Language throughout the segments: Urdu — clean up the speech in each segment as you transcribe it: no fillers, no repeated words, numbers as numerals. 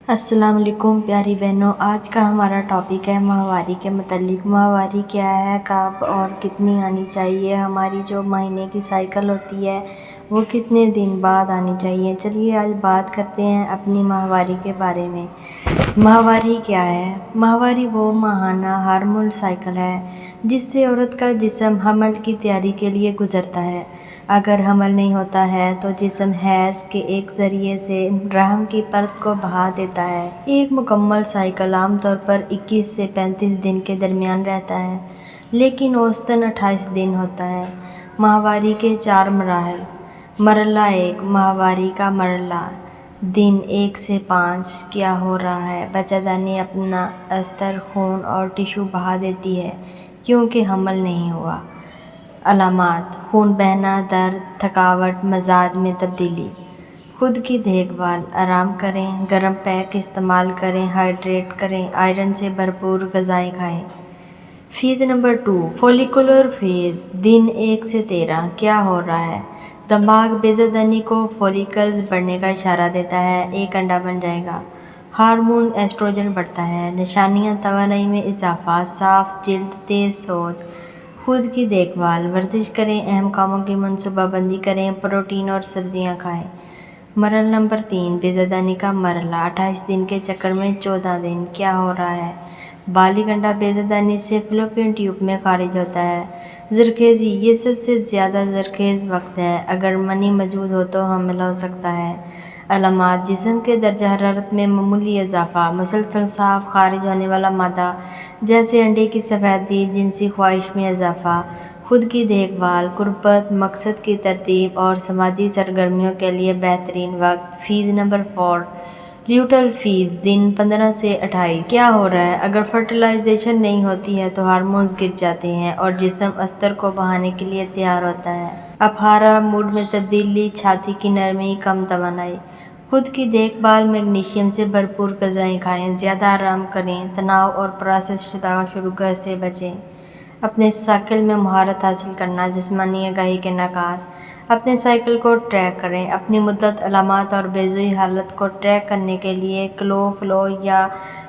السلام علیکم پیاری بہنوں، آج کا ہمارا ٹاپک ہے ماہواری کے متعلق۔ ماہواری کیا ہے، کب اور کتنی آنی چاہیے، ہماری جو مہینے کی سائیکل ہوتی ہے وہ کتنے دن بعد آنی چاہیے۔ چلیے آج بات کرتے ہیں اپنی ماہواری کے بارے میں۔ ماہواری کیا ہے؟ ماہواری وہ ماہانہ ہارمون سائیکل ہے جس سے عورت کا جسم حمل کی تیاری کے لیے گزرتا ہے۔ اگر حمل نہیں ہوتا ہے تو جسم حیض کے ایک ذریعے سے رحم کی پرت کو بہا دیتا ہے۔ ایک مکمل سائیکل عام طور پر 21 سے 35 دن کے درمیان رہتا ہے، لیکن اوسطاً 28 دن ہوتا ہے۔ ماہواری کے 4 مراحل۔ مرحلہ 1، ماہواری کا مرحلہ۔ دن 1 سے 5 کیا ہو رہا ہے؟ بچہ دانی اپنا استر، خون اور ٹشو بہا دیتی ہے کیونکہ حمل نہیں ہوا۔ علامات: خون بہنا، درد، تھکاوٹ، مزاج میں تبدیلی۔ خود کی دیکھ بھال: آرام کریں، گرم پیک استعمال کریں، ہائیڈریٹ کریں، آئرن سے بھرپور غذائیں کھائیں۔ Phase number 2، follicular phase. دن 1 سے 13 کیا ہو رہا ہے؟ دماغ بیضہ کو فولیکلز بڑھنے کا اشارہ دیتا ہے، ایک انڈا بن جائے گا۔ ہارمون ایسٹروجن بڑھتا ہے۔ نشانیاں: توانائی میں اضافہ، صاف جلد، تیز سوج۔ خود کی دیکھ بھال: ورزش کریں، اہم کاموں کی منصوبہ بندی کریں، پروٹین اور سبزیاں کھائیں۔ مرحلہ نمبر 3، بیضہ دانی کا مرحلہ۔ 28 دن کے چکر میں 14 دن کیا ہو رہا ہے؟ بالغ انڈا بیضہ دانی سے فلوپین ٹیوب میں خارج ہوتا ہے۔ زرخیزی: یہ سب سے زیادہ زرخیز وقت ہے، اگر منی موجود ہو تو حمل ہو سکتا ہے۔ علامات: جسم کے درجہ حرارت میں معمولی اضافہ، مسلسل صاف خارج ہونے والا مادہ جیسے انڈے کی سفیدی، جنسی خواہش میں اضافہ۔ خود کی دیکھ بھال، قربت، مقصد کی ترتیب اور سماجی سرگرمیوں کے لیے بہترین وقت۔ Phase number 4، luteal phase. دن 15 سے 28 کیا ہو رہا ہے؟ اگر فرٹیلائزیشن نہیں ہوتی ہے تو ہارمونز گر جاتے ہیں اور جسم استر کو بہانے کے لیے تیار ہوتا ہے۔ اپہارا، موڈ میں تبدیلی، چھاتی کی نرمی، کم توانائی۔ خود کی دیکھ بھال، میگنیشیم سے بھرپور غذائیں کھائیں، زیادہ آرام کریں، تناؤ اور پروسیس شدہ شوگر سے بچیں۔ اپنے سائیکل میں مہارت حاصل کرنا، جسمانی آگاہی کے نکات۔ اپنے سائیکل کو ٹریک کریں، اپنی مدت، علامات اور بیضوی حالت کو ٹریک کرنے کے لیے کلو، فلو یا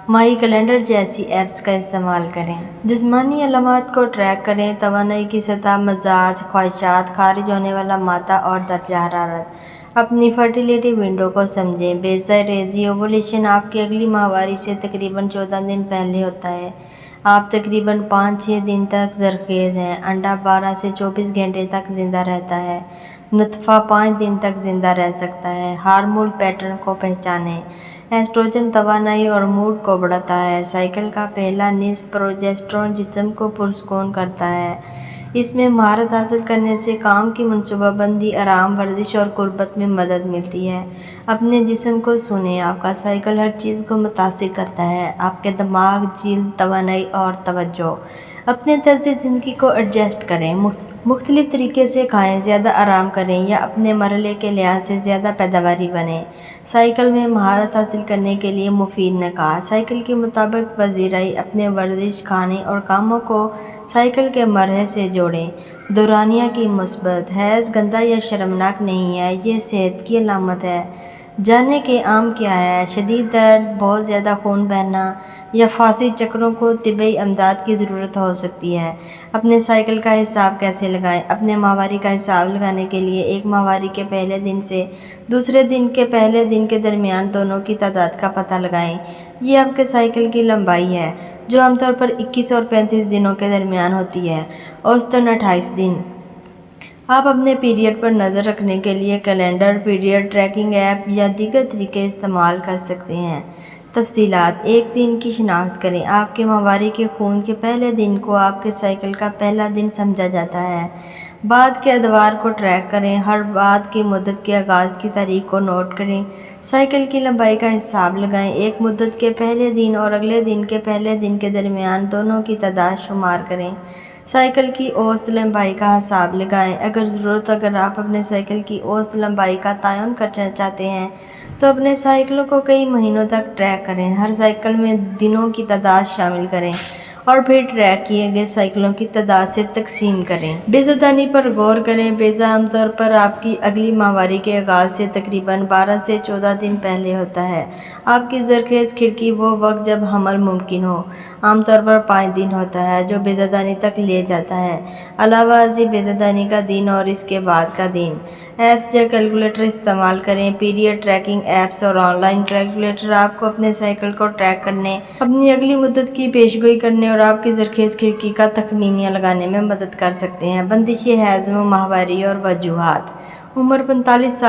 مائی کیلنڈر جیسی ایپس کا استعمال کریں۔ جسمانی علامات کو ٹریک کریں، توانائی کی سطح، مزاج، خواہشات، خارج ہونے والا مادہ اور درجہ حرارت۔ اپنی فرٹیلیٹی ونڈو کو سمجھیں۔ بیضہ ریزی اووولیشن آپ کی اگلی ماہواری سے تقریباً 14 دن پہلے ہوتا ہے۔ آپ تقریباً 5-6 دن تک زرخیز ہیں۔ انڈا 12 سے 24 گھنٹے تک زندہ رہتا ہے۔ نطفہ 5 دن تک زندہ رہ سکتا ہے۔ ہارمون پیٹرن کو پہچانیں۔ ایسٹروجن توانائی اور موڈ کو بڑھاتا ہے۔ سائیکل کا پہلا نصف پروجسٹرون جسم کو پرسکون کرتا ہے۔ اس میں مہارت حاصل کرنے سے کام کی منصوبہ بندی، آرام، ورزش اور قربت میں مدد ملتی ہے۔ اپنے جسم کو سنیں، آپ کا سائیکل ہر چیز کو متاثر کرتا ہے، آپ کے دماغ، جلد، توانائی اور توجہ۔ اپنے طرز زندگی کو ایڈجسٹ کریں، مختلف طریقے سے کھائیں، زیادہ آرام کریں یا اپنے مرحلے کے لحاظ سے زیادہ پیداواری بنیں۔ سائیکل میں مہارت حاصل کرنے کے لیے مفید نکات۔ سائیکل کے مطابق پذیرائی: اپنے ورزش، کھانے اور کاموں کو سائیکل کے مرحلے سے جوڑیں۔ دورانیہ کی مثبت: حیض گندا یا شرمناک نہیں ہے، یہ صحت کی علامت ہے۔ جانیں کہ عام کیا ہے۔ شدید درد، بہت زیادہ خون بہنا یا فاسد چکروں کو طبی امداد کی ضرورت ہو سکتی ہے۔ اپنے سائیکل کا حساب کیسے لگائیں؟ اپنے ماہواری کا حساب لگانے کے لیے ایک ماہواری کے پہلے دن سے دوسرے دن کے پہلے دن کے درمیان دونوں کی تعداد کا پتہ لگائیں۔ یہ آپ کے سائیکل کی لمبائی ہے، جو عام طور پر 21 اور 35 دنوں کے درمیان ہوتی ہے، اوسطاً 28 دن۔ آپ اپنے پیریڈ پر نظر رکھنے کے لیے کیلنڈر، پیریڈ ٹریکنگ ایپ یا دیگر طریقے استعمال کر سکتے ہیں۔ تفصیلات: ایک دن کی شناخت کریں۔ آپ کے ماہواری کے خون کے پہلے دن کو آپ کے سائیکل کا پہلا دن سمجھا جاتا ہے۔ بعد کے ادوار کو ٹریک کریں۔ ہر بعد کی مدت کے آغاز کی تاریخ کو نوٹ کریں۔ سائیکل کی لمبائی کا حساب لگائیں۔ ایک مدت کے پہلے دن اور اگلے دن کے پہلے دن کے درمیان دونوں کی تعداد شمار کریں۔ سائیکل کی اوسط لمبائی کا حساب لگائیں۔ اگر آپ اپنے سائیکل کی اوسط لمبائی کا تعین کرنا چاہتے ہیں تو اپنے سائیکلوں کو کئی مہینوں تک ٹریک کریں۔ ہر سائیکل میں دنوں کی تعداد شامل کریں اور پھر ٹریک کیے گئے سائیکلوں کی تعداد سے تقسیم کریں۔ بیضادانی پر غور کریں۔ بیضا عام طور پر آپ کی اگلی ماہواری کے آغاز سے تقریباً 12 سے 14 دن پہلے ہوتا ہے۔ آپ کی زرخیز کھڑکی وہ وقت جب حمل ممکن ہو، عام طور پر 5 دن ہوتا ہے، جو بیضادانی تک لے جاتا ہے۔ علاوہ ازیں بیضادانی کا دن اور اس کے بعد کا دن۔ ایپس یا کیلکولیٹر استعمال کریں۔ پیریڈ ٹریکنگ ایپس اور آن لائن کیلکولیٹر آپ کو اپنے سائیکل کو ٹریک کرنے، اپنی اگلی مدت کی پیشگوئی کرنے اور آپ کی زرخیز کھڑکی کا تخمینہ لگانے میں مدد کر سکتے ہیں۔ بندش حیض و ماہواری اور وجوہات۔ عمر 45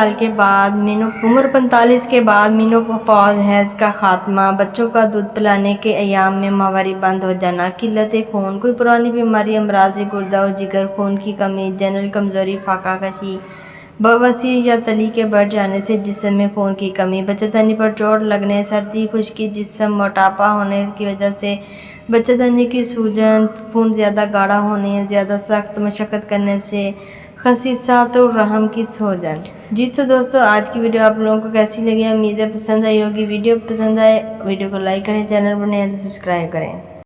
کے بعد مینوپاز حیض کا خاتمہ، بچوں کا دودھ پلانے کے ایام میں ماہواری بند ہو جانا، قلت خون، کوئی پرانی بیماری، امراض گردہ و جگر، خون کی کمی، جنرل کمزوری، فاقہ کشی، بواسیر یا تلی کے بڑھ جانے سے جسم میں خون کی کمی، بچہ پر چوٹ لگنے، سردی، خشکی جسم، موٹاپا ہونے کی وجہ سے بچہ کی سوجن، خون زیادہ گاڑھا ہونے، زیادہ سخت مشقت کرنے سے خسیسات الرحم کی سوجن۔ جی تو دوستو، آج کی ویڈیو آپ لوگوں کو کیسی لگی؟ امید ہے پسند آئی ہوگی۔ ویڈیو پسند آئے ویڈیو کو لائک کریں، چینل پر نئے ہیں تو سبسکرائب کریں۔